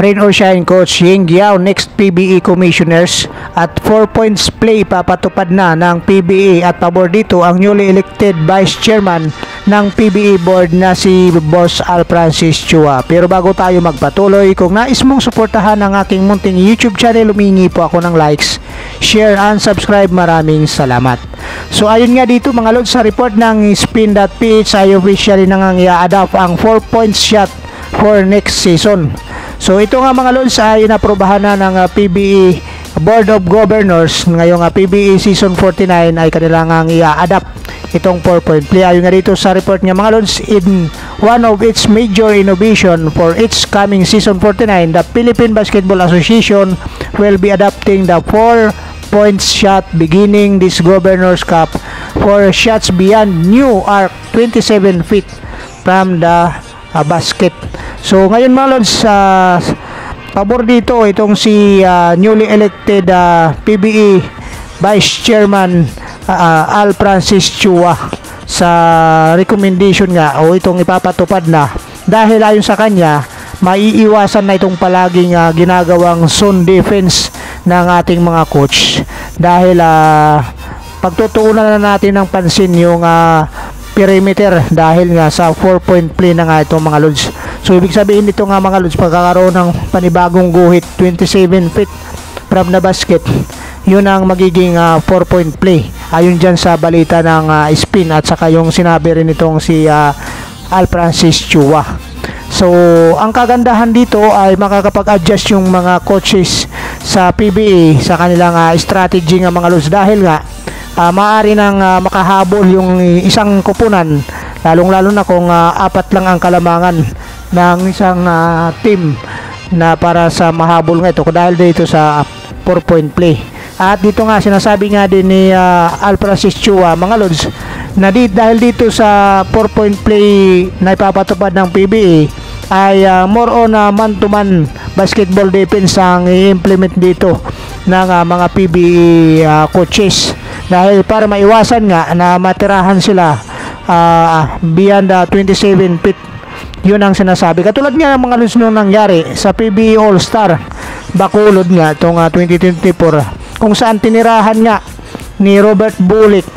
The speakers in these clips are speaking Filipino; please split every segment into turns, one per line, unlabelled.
Rain or shine Coach Ying Giao, next PBE Commissioners, at 4 points play papatupad na ng PBE at pabor dito ang newly elected Vice Chairman ng PBE Board na si Boss Al Francis Chua. Pero bago tayo magpatuloy, kung nais mong suportahan ang aking munting YouTube channel, humingi po ako ng likes, share and subscribe. Maraming salamat. So ayun nga dito mga lods, sa report ng Spin.ph ay officially nang i-adapt ang 4 points shot for next season. So ito nga mga lods ay inaprobahan na ng PBE Board of Governors. Ngayong PBE Season 49 ay kanilang i-adapt itong 4 point play. Ayun nga dito sa report nga mga lods, in one of its major innovation for its coming Season 49, the Philippine Basketball Association will be adopting the 4 points shot beginning this Governor's Cup for shots beyond new arc 27 feet from the basket. So ngayon mga lods, pabor dito itong si newly elected PBE Vice Chairman Al Francis Chua sa recommendation nga o itong ipapatupad na, dahil ayon sa kanya maiiwasan na itong palaging ginagawang zone defense ng ating mga coach, dahil pagtutuunan na natin ng pansin yung perimeter dahil nga sa 4 point play na nga itong mga lods. So ibig sabihin nito nga mga lods, pagkakaroon ng panibagong guhit 27 feet from the basket, yun ang magiging 4 point play ayon dyan sa balita ng Spin at saka yung sinabi rin itong si Al Francis Chua. So ang kagandahan dito ay makakapag-adjust yung mga coaches sa PBA sa kanilang strategy nga mga lods, dahil nga maaari nang makahabol yung isang kupunan, lalong-lalo na kung apat lang ang kalamangan ng isang team na para sa mahabol nga ito dahil dito sa 4 point play. At dito nga sinasabi nga din ni Al Francis Chua mga lods na dahil dito sa 4 point play na ipapatupad ng PBA ay more on man-to-man basketball defense ang i-implement dito ng mga PBA coaches, dahil para maiwasan nga na matirahan sila beyond 27 feet. Yun ang sinasabi. Katulad nga ng mga lods nung nangyari sa PBA All-Star Bacolod nga itong 2024, kung saan tinirahan nga ni Robert Bulik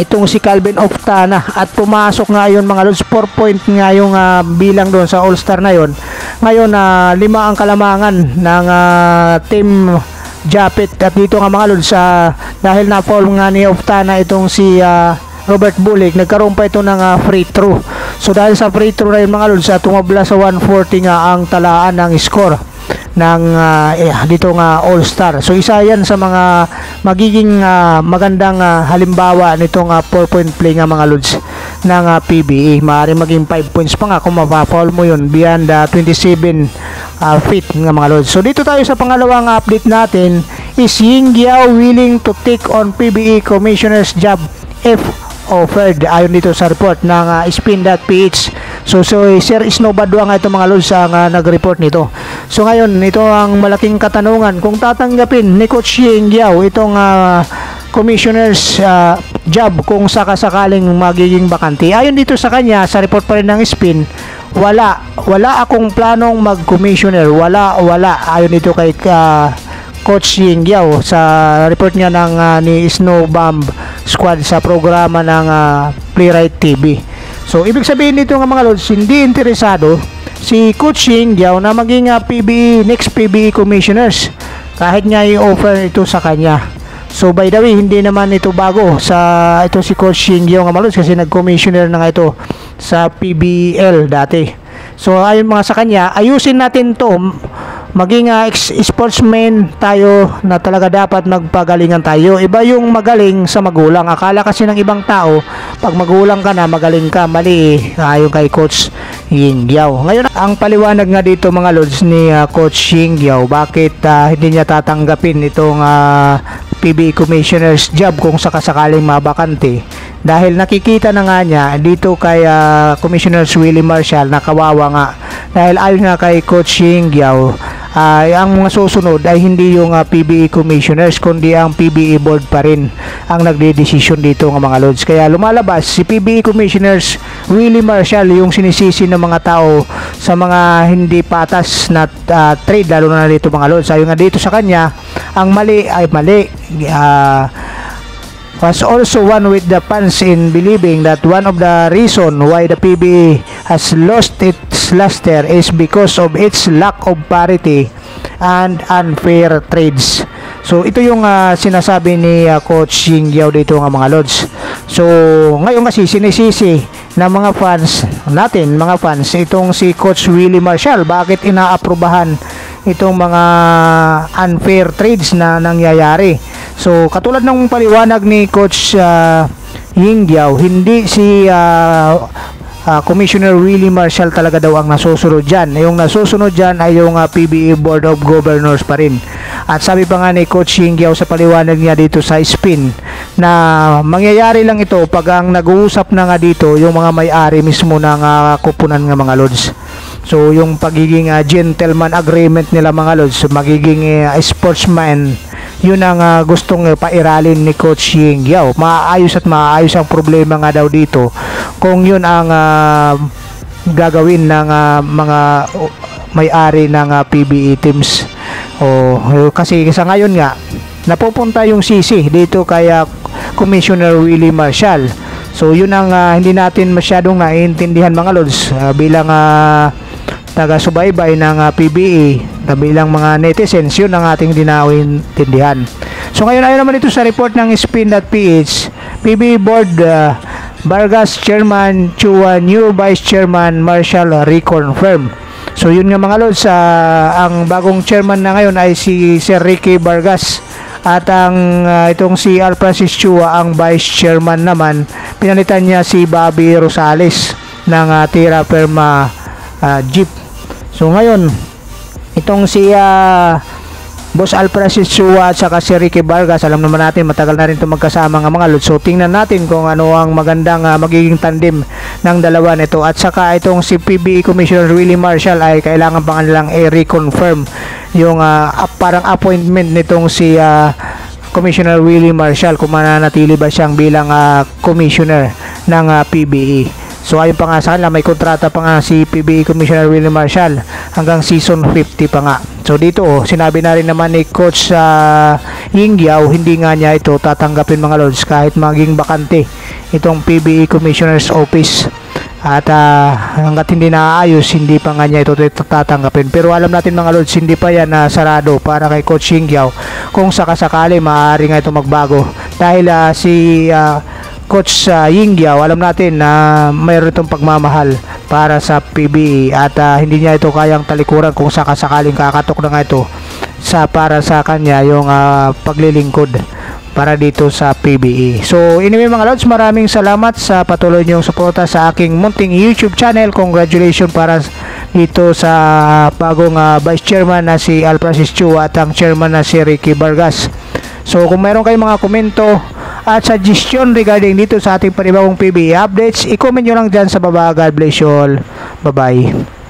itong si Calvin Oftana at pumasok nga yun mga lods, 4 point nga yung bilang doon sa All-Star na yun. Ngayon 5 ang kalamangan ng team Japet. At dito nga mga lods, dahil na-fall nga ni Oftana itong si Robert Bulik, nagkaroon pa ito ng free throw. So dahil sa free throw na yun mga lods, tumabla sa 140 nga ang talaan ng score ng dito nga All-Star. So isa yan sa mga magiging magandang halimbawa nitong 4 point play nga mga lods ng PBA. Maaari maging 5 points pa nga kung mapa-foul mo yun beyond 27 feet nga mga lods. So dito tayo sa pangalawang update natin, is Ying Giao willing to take on PBA Commissioner's job if offered, ayon dito sa report ng Spin.ph. So Sir Snow Badua nga itong mga lods ang nag-report nito. So ngayon, ito ang malaking katanungan, kung tatanggapin ni Coach Ying Giao itong commissioner's job kung sakasakaling magiging bakante. Ayon dito sa kanya, sa report pa rin ng Spin, wala akong planong mag-commissioner, wala ayon dito kay Coach Ying Giao sa report niya ng ni Snow Bomb Squad sa programa ng Playwright TV. So ibig sabihin nito nga mga lods, hindi interesado si Coach Ying Giao na maging next PBE Commissioners kahit nga i-offer ito sa kanya. So by the way, hindi naman ito bago sa ito si Coach Ying Giao nga mga lods, kasi nag-commissioner na nga ito sa PBL dati. So ayon mga sa kanya, ayusin natin to, maging sportsman tayo na talaga dapat magpagalingan tayo. Iba yung magaling sa magulang. Akala kasi ng ibang tao pag magulang ka na magaling ka, mali ayon kay Coach Ying Giao. Ngayon ang paliwanag nga dito mga lods ni Coach Ying Giao, bakit hindi niya tatanggapin itong PBA Commissioner's job kung sakasakaling mabakante, dahil nakikita na nga niya dito kay Commissioner Willie Marshall na kawawa nga, dahil ayon nga kay Coach Ying Giao ang mga susunod ay hindi yung PBA commissioners kundi ang PBA board pa rin ang nagde-decision dito ng mga lods. Kaya lumalabas si PBA commissioners Willie Marshall yung sinisisi ng mga tao sa mga hindi patas na trade, lalo na dito mga lods. Ayon nga dito sa kanya, ang mali ay mali. Was also one with the fans in believing that one of the reason why the PBA has lost its luster is because of its lack of parity and unfair trades. So ito yung sinasabi ni Coach Ying Yao dito ng mga lods. So ngayon kasi sinisisi ng mga fans natin, mga fans, itong si Coach Willie Marshall, bakit inaaprubahan itong mga unfair trades na nangyayari. So katulad ng paliwanag ni Coach Ying Yao, hindi si Commissioner Willie Marshall talaga daw ang nasusunod dyan. Yung nasusunod dyan ay yung PBA Board of Governors pa rin. At sabi pa nga ni Coach Ying Yao sa paliwanag niya dito sa spin na mangyayari lang ito pag ang nag-uusap na nga dito yung mga may-ari mismo ng kupunan ng mga lods. So yung pagiging gentleman agreement nila mga lods, magiging sportsman, yun ang gustong pairalin ni Coach Ying Yao. Maayos at maayos ang problema nga daw dito kung yun ang gagawin ng mga may-ari ng PBA teams. Kasi sa ngayon nga napupunta yung sisi dito kay Commissioner Willie Marshall. So yun ang hindi natin masyadong naiintindihan mga lods bilang taga-subaybay ng PBA, bilang mga netizens, yun ang ating dinaintindihan. So ngayon ayon naman ito sa report ng spin.ph, PBA Board Vargas Chairman Chua, new Vice Chairman Marshall reconfirm. So yun nga mga lods, ang bagong chairman na ngayon ay si Sir Ricky Vargas, at ang itong si Al Francis Chua, ang Vice Chairman naman, pinalitan niya si Bobby Rosales ng Tira Firma Jeep. So ngayon itong si Boss Al Francis Chua at saka si Ricky Vargas, alam naman natin matagal na rin ito magkasama ng mga lods. So tingnan natin kung ano ang magandang magiging tandem ng dalawa nito. At saka itong si PBA Commissioner Willie Marshall ay kailangan pa nilang i-reconfirm yung parang appointment nitong si Commissioner Willie Marshall, kung mananatili ba siyang bilang commissioner ng PBA. So ayon pa nga sa kanila, may kontrata pa nga si PBA Commissioner Willie Marshall hanggang season 50 pa nga. So dito sinabi na rin naman ni Coach Ying Yao, hindi nga niya ito tatanggapin mga lods kahit maging bakante itong PBA Commissioner's Office. At hanggat hindi naayos, hindi pa nga niya ito tatanggapin. Pero alam natin mga lods, hindi pa yan sarado para kay Coach Ying Yao. Kung sakasakali, maaari nga ito magbago. Dahil si Coach Ying Yao, alam natin na mayroon itong pagmamahal para sa PBA at hindi niya ito kayang talikuran kung sakasakaling kakatok na nga ito para sa kanya yung paglilingkod para dito sa PBA. So anyway mga lods, maraming salamat sa patuloy niyong suporta sa aking munting YouTube channel. Congratulations para dito sa bagong Vice Chairman na si Al Francis Chua at ang Chairman na si Ricky Vargas. So kung mayroon kayong mga komento at suggestion regarding dito sa ating panibagong PBA updates, i-comment nyo lang dyan sa baba. God bless you all. Bye bye.